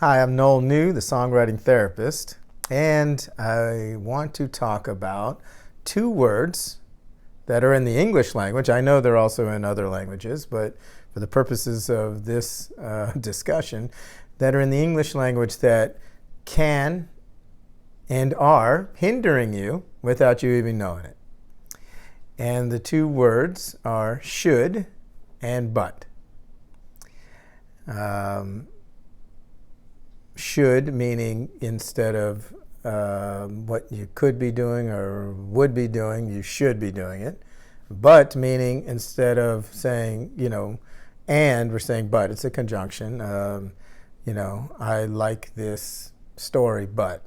Hi, I'm Noel New, the songwriting therapist, and I want to talk about two words that are in the English language. I know they're also in other languages, but for the purposes of this discussion, that are in the English language that can and are hindering you without you even knowing it. And the two words are should and but. Should meaning instead of what you could be doing or would be doing, you should be doing it. But meaning instead of saying, and we're saying but. It's a conjunction. I like this story, but.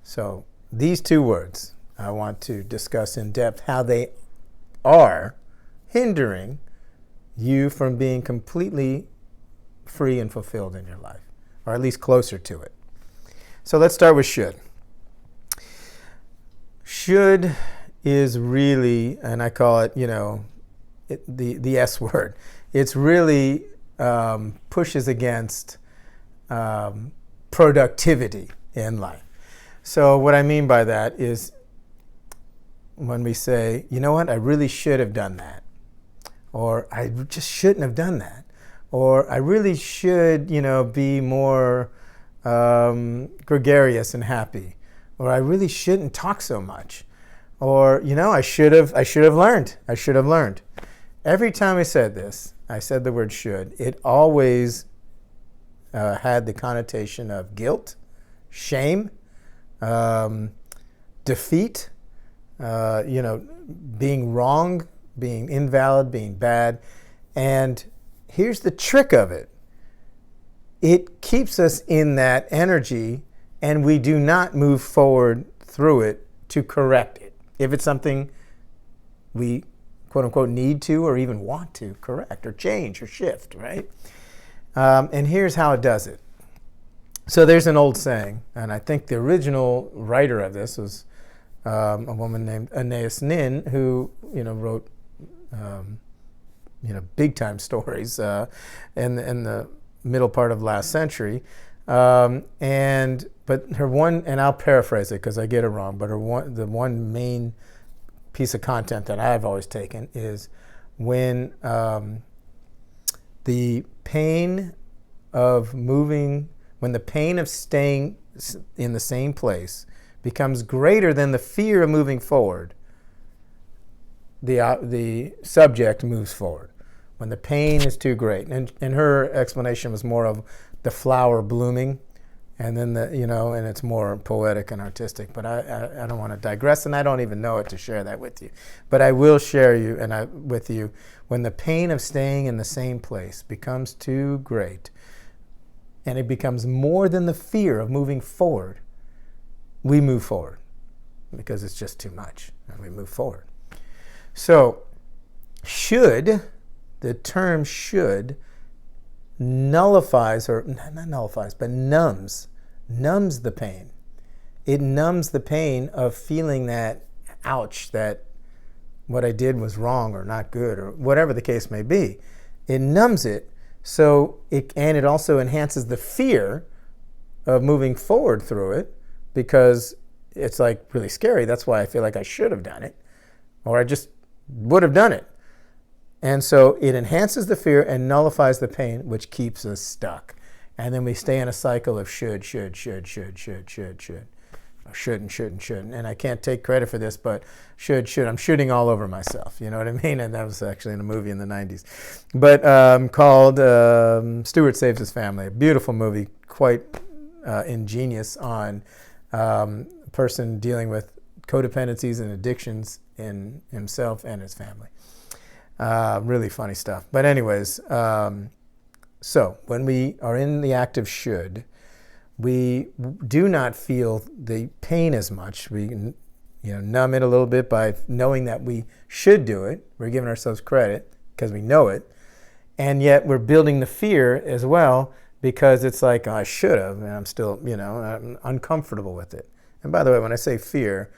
So these two words I want to discuss in depth how they are hindering you from being completely free and fulfilled in your life, or at least closer to it. So let's start with should. Should is really, and I call it, the S word. It's really pushes against productivity in life. So what I mean by that is when we say, you know what, I really should have done that, or I just shouldn't have done that, or I really should, be more gregarious and happy, or I really shouldn't talk so much, or I should have learned. Every time I said this, I said the word should. It always had the connotation of guilt, shame, defeat, being wrong, being invalid, being bad. And here's the trick of it. It keeps us in that energy, and we do not move forward through it to correct it. If it's something we, quote unquote, need to or even want to correct or change or shift, right? And here's how it does it. So there's an old saying, and I think the original writer of this was a woman named Anais Nin, who wrote big time stories in the middle part of last century, but her one, and I'll paraphrase it because I get it wrong, but the one main piece of content that I've always taken is when the pain of moving. When the pain of staying in the same place becomes greater than the fear of moving forward, the subject moves forward. When the pain is too great. And her explanation was more of the flower blooming, and then and it's more poetic and artistic. But I don't want to digress, and I don't even know it to share that with you. But I will share with you when the pain of staying in the same place becomes too great, and it becomes more than the fear of moving forward, we move forward because it's just too much, and we move forward. So the term should nullifies, or not nullifies, but numbs the pain. It numbs the pain of feeling that, ouch, that what I did was wrong or not good or whatever the case may be. It numbs it. So it also enhances the fear of moving forward through it because it's like really scary. That's why I feel like I should have done it, or I just would have done it. And so it enhances the fear and nullifies the pain, which keeps us stuck. And then we stay in a cycle of should. Shouldn't. And I can't take credit for this, but should. I'm shooting all over myself. You know what I mean? And that was actually in a movie in the 90s. But called Stuart Saves His Family. A beautiful movie, quite ingenious on a person dealing with codependencies and addictions in himself and his family. Really funny stuff. But anyways, so when we are in the act of should, we do not feel the pain as much. We numb it a little bit by knowing that we should do it. We're giving ourselves credit because we know it. And yet we're building the fear as well because it's like, oh, I should have, and I'm still, I'm uncomfortable with it. And by the way, when I say fear,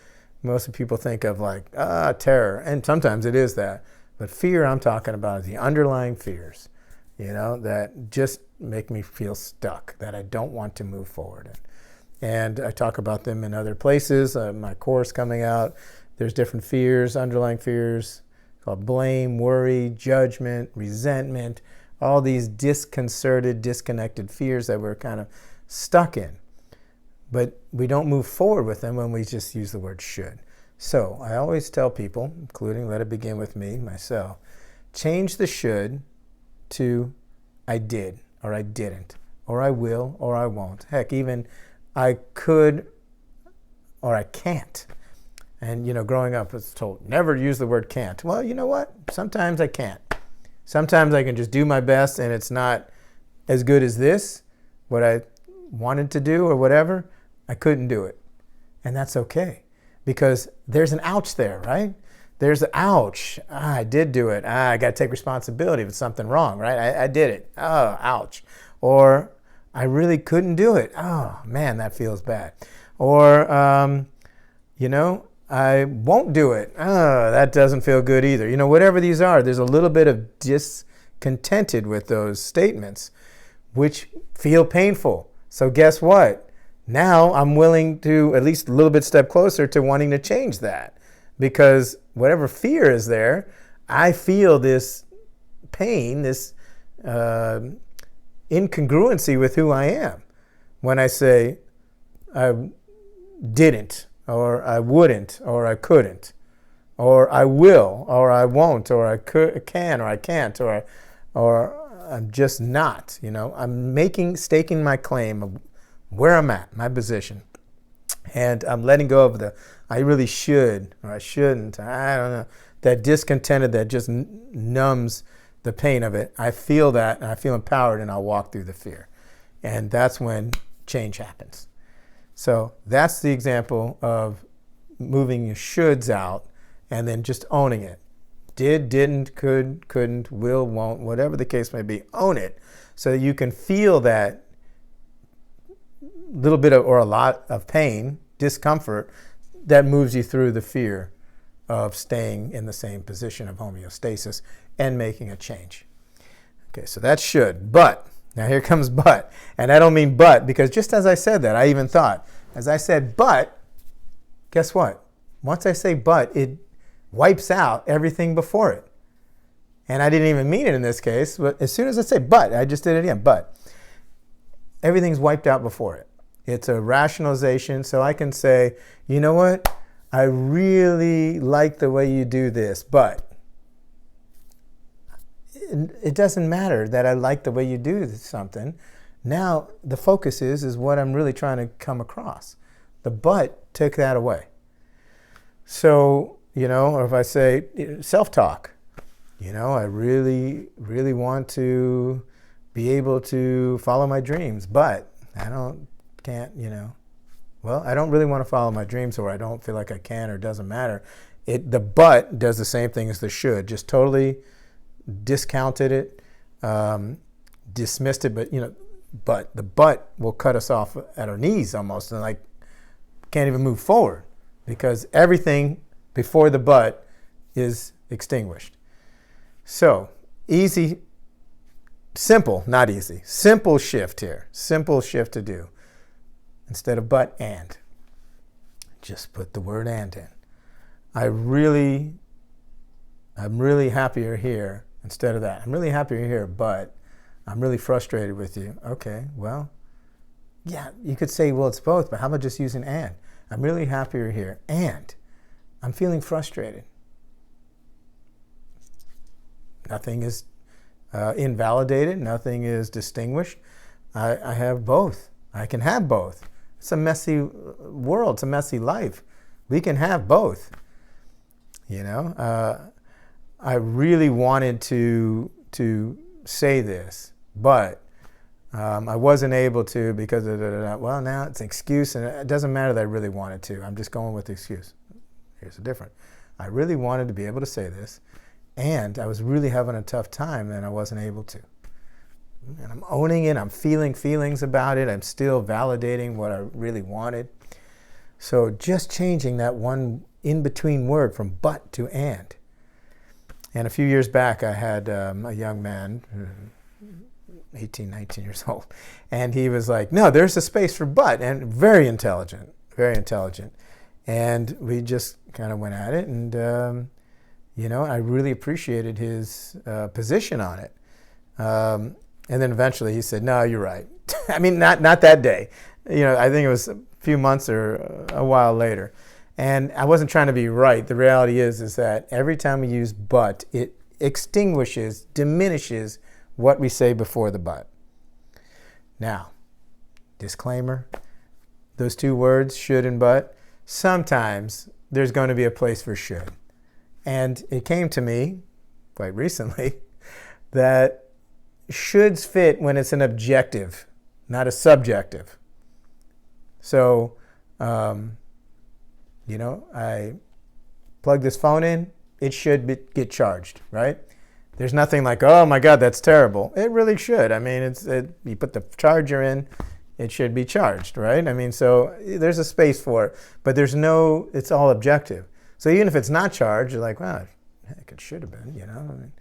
most people think of like, terror. And sometimes it is that. But fear I'm talking about is the underlying fears. that just make me feel stuck, that I don't want to move forward in. And I talk about them in other places. My course coming out, there's different fears, underlying fears called blame, worry, judgment, resentment, all these disconcerted, disconnected fears that we're kind of stuck in. But we don't move forward with them when we just use the word should. So I always tell people, including let it begin with me, myself, change the should to I did, or I didn't, or I will, or I won't. Heck, even I could, or I can't. And, growing up, I was told, never use the word can't. Well, you know what? Sometimes I can't. Sometimes I can just do my best, and it's not as good as this, what I wanted to do or whatever. I couldn't do it. And that's okay, because there's an ouch there, right? There's an ouch. I did do it. I got to take responsibility if it's something wrong, right? I did it. Oh, ouch. Or I really couldn't do it. Oh, man, that feels bad. Or, I won't do it. Oh, that doesn't feel good either. Whatever these are, there's a little bit of discontented with those statements, which feel painful. So guess what? Now I'm willing to at least a little bit step closer to wanting to change that, because whatever fear is there, I feel this pain, this incongruency with who I am when I say I didn't, or I wouldn't, or I couldn't, or I will, or I won't, or I can, or I can't, or I'm just not. I'm staking my claim of where I'm at, my position, and I'm letting go of the I really should, or I shouldn't, I don't know, that discontented that just numbs the pain of it. I feel that, and I feel empowered, and I'll walk through the fear. And that's when change happens. So that's the example of moving your shoulds out and then just owning it. Did, didn't, could, couldn't, will, won't, whatever the case may be, own it so that you can feel that little bit of, or a lot of pain, discomfort that moves you through the fear of staying in the same position of homeostasis and making a change. Okay, so that should. But, now here comes but. And I don't mean but, because just as I said that, I even thought, as I said but, guess what? Once I say but, it wipes out everything before it. And I didn't even mean it in this case, but as soon as I say but, I just did it again, but. Everything's wiped out before it. It's a rationalization, so I can say, you know what? I really like the way you do this, but it doesn't matter that I like the way you do something. Now the focus is what I'm really trying to come across. The but took that away. So, or if I say self-talk, I really, really want to be able to follow my dreams, but I can't, well, I don't really want to follow my dreams, or I don't feel like I can, or it doesn't matter. The but does the same thing as the should, just totally discounted it, dismissed it, but the but will cut us off at our knees almost, and can't even move forward, because everything before the but is extinguished. So easy, simple, not easy, simple shift here, simple shift to do. Instead of but, and. Just put the word and in. I'm really happier here instead of that. I'm really happier here, but I'm really frustrated with you. Okay, well, yeah, you could say, well, it's both, but how about just using and? I'm really happier here, and I'm feeling frustrated. Nothing is invalidated. Nothing is distinguished. I have both. I can have both. It's a messy world. It's a messy life. We can have both. I really wanted to say this, but I wasn't able to because of well, now it's an excuse, and it doesn't matter that I really wanted to. I'm just going with the excuse. Here's the difference. I really wanted to be able to say this, and I was really having a tough time, and I wasn't able to. And I'm owning it. I'm feeling feelings about it. I'm still validating what I really wanted. So just changing that one in-between word from but to and. And a few years back, I had a young man, 18, 19 years old. And he was like, no, there's a space for but, and very intelligent, very intelligent. And we just kind of went at it, and I really appreciated his position on it. And then eventually he said, no, you're right. I mean, not that day. I think it was a few months or a while later. And I wasn't trying to be right. The reality is that every time we use but, it extinguishes, diminishes what we say before the but. Now, disclaimer, those two words, should and but, sometimes there's going to be a place for should. And it came to me quite recently that shoulds fit when it's an objective, not a subjective. So, I plug this phone in, it should get charged, right? There's nothing like, oh my God, that's terrible. It really should. I mean, you put the charger in, it should be charged, right? I mean, so there's a space for it, but it's all objective. So even if it's not charged, you're like, well, heck, it should have been,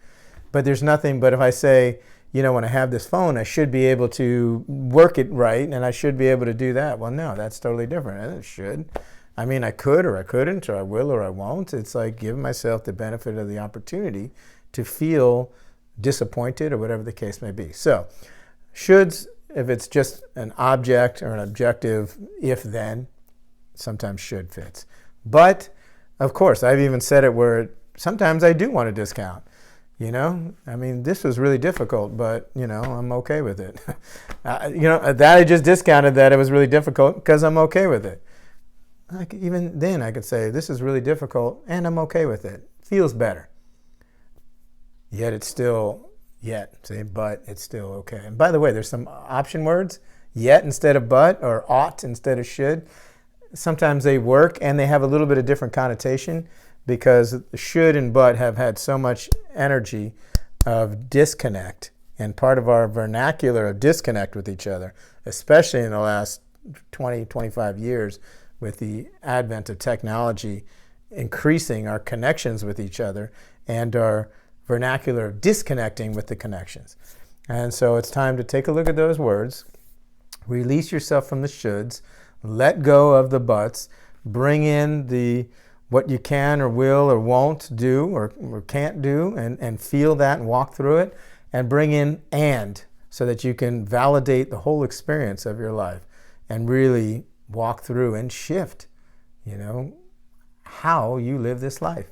But there's nothing, but if I say, when I have this phone, I should be able to work it right, and I should be able to do that. Well, no, that's totally different. It should. I mean, I could or I couldn't, or I will or I won't. It's like giving myself the benefit of the opportunity to feel disappointed or whatever the case may be. So, shoulds, if it's just an object or an objective, if then, sometimes should fits. But, of course, I've even said it where sometimes I do want a discount. I mean, this was really difficult, but, I'm okay with it. That I just discounted that it was really difficult because I'm okay with it. Even then, I could say, this is really difficult, and I'm okay with it. Feels better. But it's still okay. And by the way, there's some option words, yet instead of but, or ought instead of should. Sometimes they work, and they have a little bit of different connotation, because should and but have had so much energy of disconnect, and part of our vernacular of disconnect with each other, especially in the last 20, 25 years with the advent of technology increasing our connections with each other and our vernacular of disconnecting with the connections. And so it's time to take a look at those words, release yourself from the shoulds, let go of the buts, bring in what you can or will or won't do or can't do, and feel that and walk through it, and bring in and, so that you can validate the whole experience of your life and really walk through and shift, how you live this life.